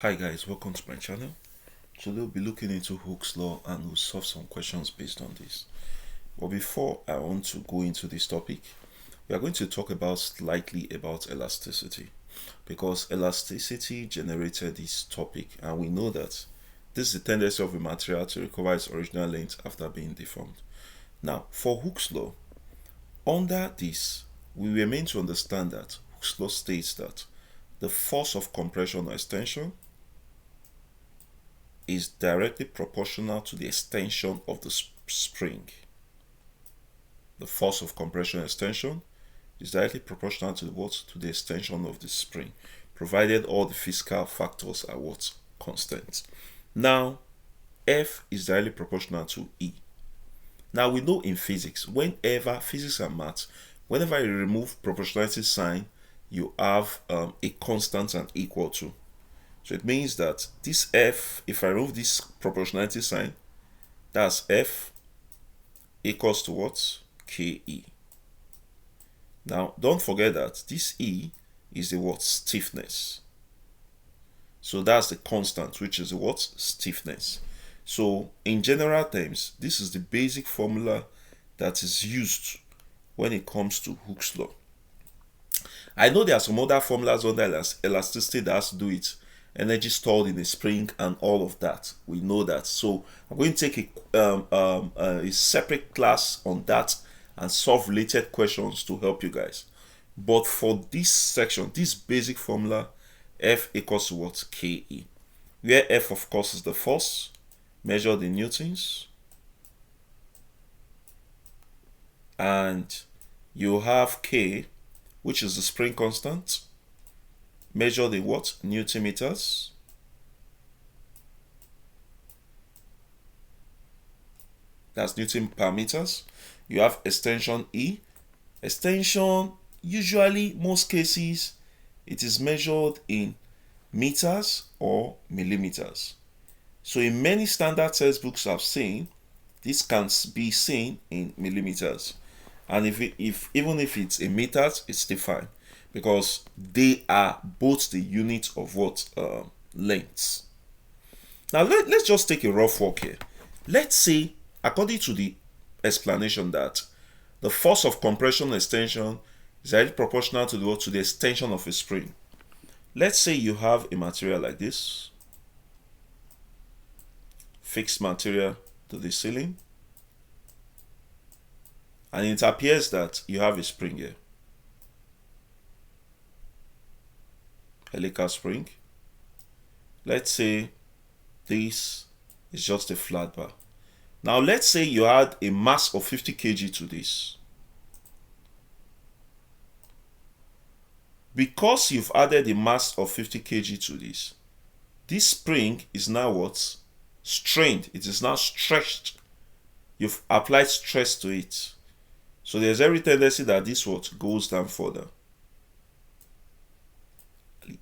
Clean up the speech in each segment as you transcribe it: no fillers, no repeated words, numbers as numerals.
Hi guys, welcome to my channel. Today we'll be looking into Hooke's law and we'll solve some questions based on this. But before I want to go into this topic, we are going to talk about slightly about elasticity, because elasticity generated this topic, and we know that this is the tendency of a material to recover its original length after being deformed. Now, for Hooke's law, under this, we were meant to understand that Hooke's law states that the force of compression or extension is directly proportional to the extension of the spring. The force of compression extension is directly proportional to what? To the extension of the spring, provided all the physical factors are what? Constant. Now, F is directly proportional to E. Now, we know in physics, physics and maths, whenever you remove proportionality sign, you have a constant and equal to. So it means that this F, if I remove this proportionality sign, that's F equals to what? KE. Now, don't forget that this E is the what? Stiffness. So that's the constant, which is the what? Stiffness. So in general terms, this is the basic formula that is used when it comes to Hooke's law. I know there are some other formulas under elasticity that has to do with energy stored in a spring and all of that. We know that. So I'm going to take a separate class on that and solve related questions to help you guys. But for this section, this basic formula, F equals to what? KE. Where F, of course, is the force measured in newtons. And you have K, which is the spring constant, measured in what? Newton meters. That's Newton per meters. You have extension E. Extension, usually, most cases, it is measured in meters or millimeters. So in many standard textbooks I've seen, this can be seen in millimeters. And even if it's in meters, it's still fine, because they are both the unit of what? Lengths. Now let's just take a rough walk here. Let's say, according to the explanation, that the force of compression extension is directly proportional to the extension of a spring. Let's say you have a material like this, fixed material to the ceiling, and it appears that you have a spring here, helical spring. Let's say this is just a flat bar. Now let's say you add a mass of 50 kg to this. Because you've added a mass of 50 kg to this spring is now what? Strained. It is now stretched. You've applied stress to it. So there's every tendency that this what goes down further.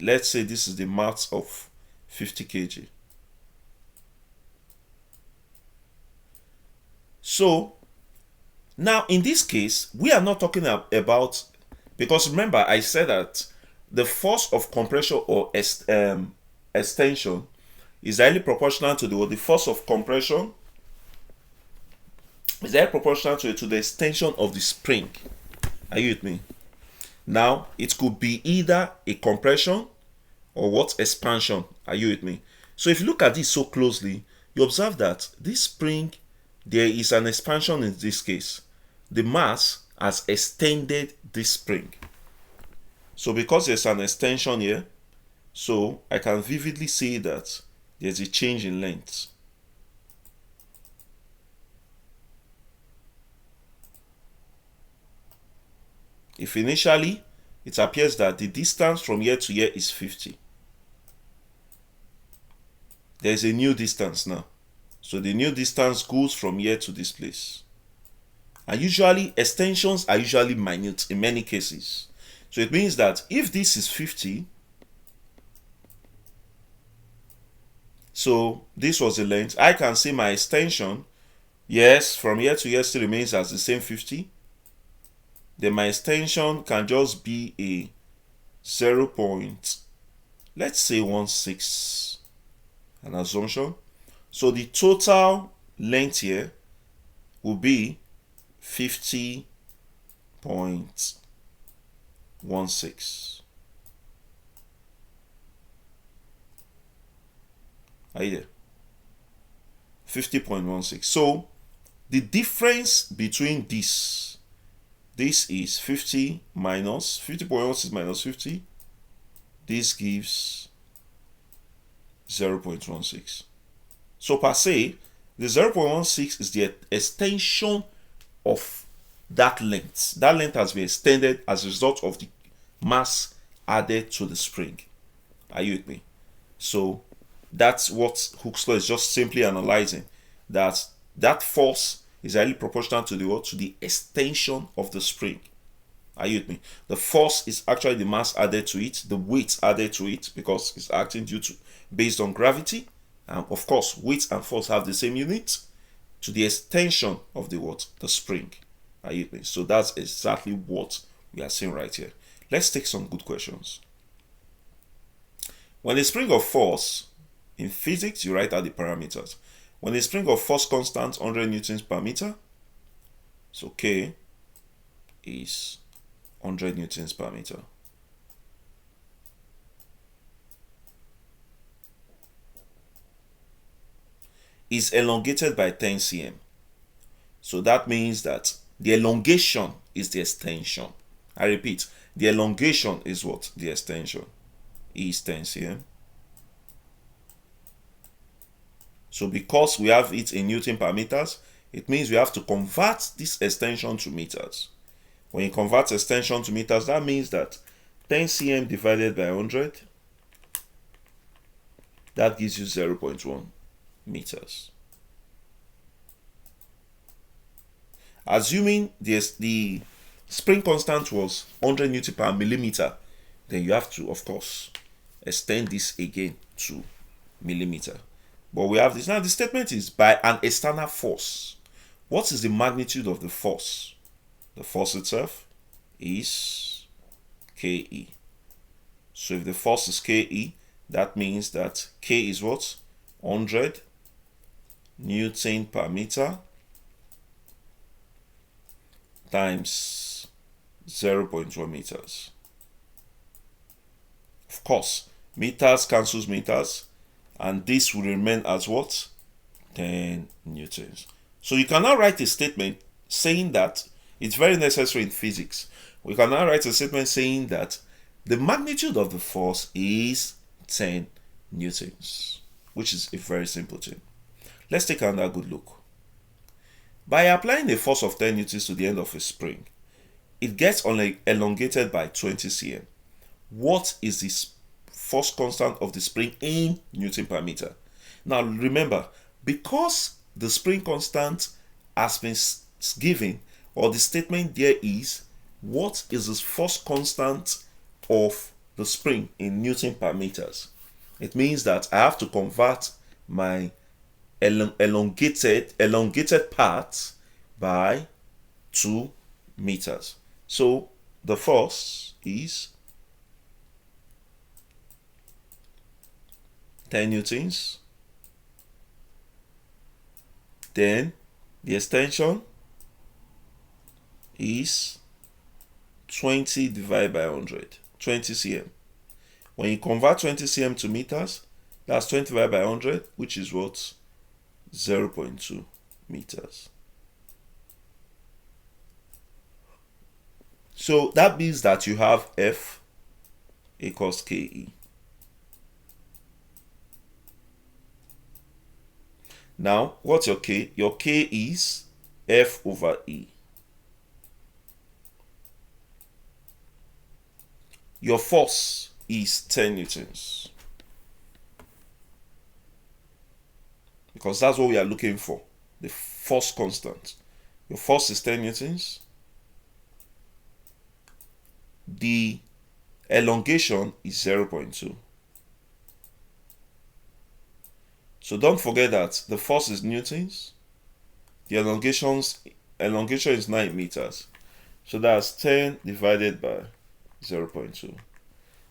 Let's say this is the mass of 50 kg. So now in this case, we are not talking about, because remember I said that the force of compression or extension is highly proportional to the force of compression is highly proportional to the extension of the spring. Are you with me? Now it could be either a compression or what? Expansion. Are you with me? So if you look at this so closely, you observe that this spring, there is an expansion in this case. The mass has extended this spring. So because there's an extension here, so I can vividly see that there's a change in length. If initially it appears that the distance from here to here is 50, there's a new distance now. So the new distance goes from here to this place. And usually extensions are usually minute in many cases. So it means that if this is 50, so this was the length, I can see my extension, yes, from here to here still remains as the same 50. Then my extension can just be a 0.5 let's say 1/6, an assumption. So the total length here will be 50.16. Are you there? 50.16. So the difference between this is 50 minus 50.16 minus 50. This gives 0.16. So per se, the 0.16 is the extension of that length. That length has been extended as a result of the mass added to the spring. Are you with me? So that's what Hooke's law is just simply analyzing, that force is highly proportional to the extension of the spring. Are you with me? The force is actually the mass added to it, the weight added to it, because it's acting based on gravity. And of course, weight and force have the same unit, to the extension of the spring. Are you with me? So that's exactly what we are seeing right here. Let's take some good questions. When a spring of force, in physics, you write out the parameters. When a spring of force constant 100 newtons per meter, so K is 100 newtons per meter. Is elongated by 10 cm. So that means that the elongation is the extension. I repeat, the elongation is what? The extension is 10 cm. So because we have it in Newton per meters, it means we have to convert this extension to meters. When you convert extension to meters, that means that 10 cm divided by 100, that gives you 0.1 meters. Assuming the spring constant was 100 newton per millimeter, then you have to, of course, extend this again to millimeter. But we have this. Now the statement is by an external force. What is the magnitude of the force? The force itself is Ke. So if the force is Ke, that means that K is what? 100 Newton per meter times 0.1 meters. Of course, meters cancels meters, and this will remain as what? 10 newtons. So you can now write a statement saying that it's very necessary in physics. We can now write a statement saying that the magnitude of the force is 10 newtons, which is a very simple thing. Let's take another good look. By applying a force of 10 newtons to the end of a spring, it gets elongated by 20 cm. What is the force constant of the spring in Newton per meter? Now remember, because the spring constant has been given, or the statement there is, what is the force constant of the spring in Newton per meters? It means that I have to convert my elongated part by 2 meters. So the force is 10 newtons. Then the extension is 20 divided by 100, 20 cm. When you convert 20 cm to meters, that's 20 divided by 100, which is what? 0.2 meters. So that means that you have F equals Ke. Now, what's your K? Your K is F over E. Your force is 10 newtons. Because that's what we are looking for, the force constant. Your force is 10 newtons. The elongation is 0.2. So don't forget that the force is newtons. The elongation is 9 meters. So that's 10 divided by 0.2.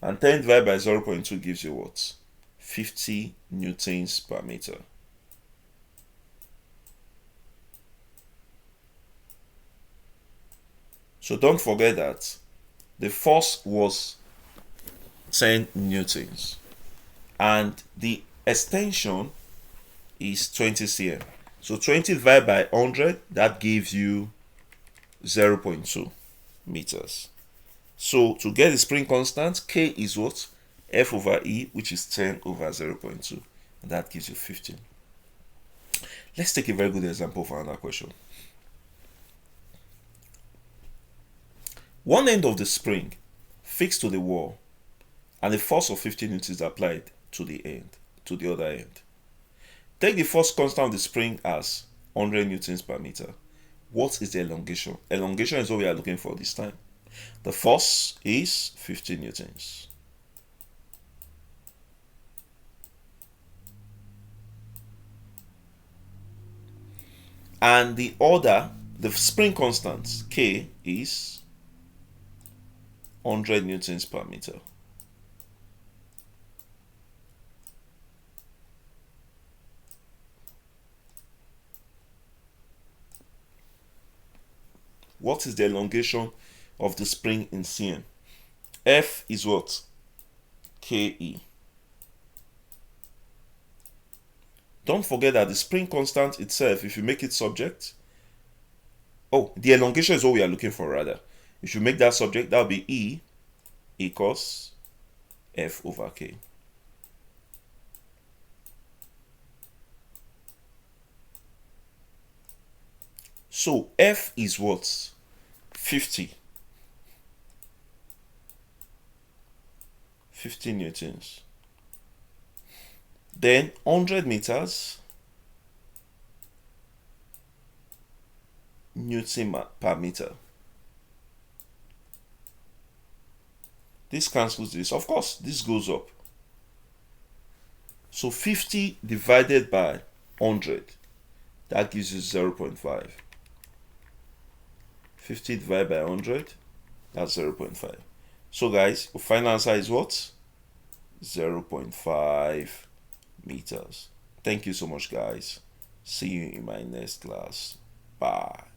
And 10 divided by 0.2 gives you what? 50 newtons per meter. So don't forget that the force was 10 newtons and the extension is 20 cm. So 20 divided by 100, that gives you 0.2 meters. So to get the spring constant, K is what? F over E, which is 10 over 0.2. And that gives you 15. Let's take a very good example for another question. One end of the spring fixed to the wall and a force of 15 newtons is applied to the other end. Take the force constant of the spring as 100 newtons per meter. What is the elongation? Elongation is what we are looking for this time. The force is 15 newtons. And the spring constant, K, is 100 newtons per meter. What is the elongation of the spring in cm? F is what? Ke. Don't forget that the spring constant itself, if you make it subject, the elongation is what we are looking for rather. If you make that subject, that will be E equals F over K. So F is what? 50 newtons. Then 100 meters Newton per meter. This cancels this. Of course, this goes up. So 50 divided by 100, that gives you 0.5. 50 divided by 100, that's 0.5. So guys, the final answer is what? 0.5 meters. Thank you so much, guys. See you in my next class. Bye.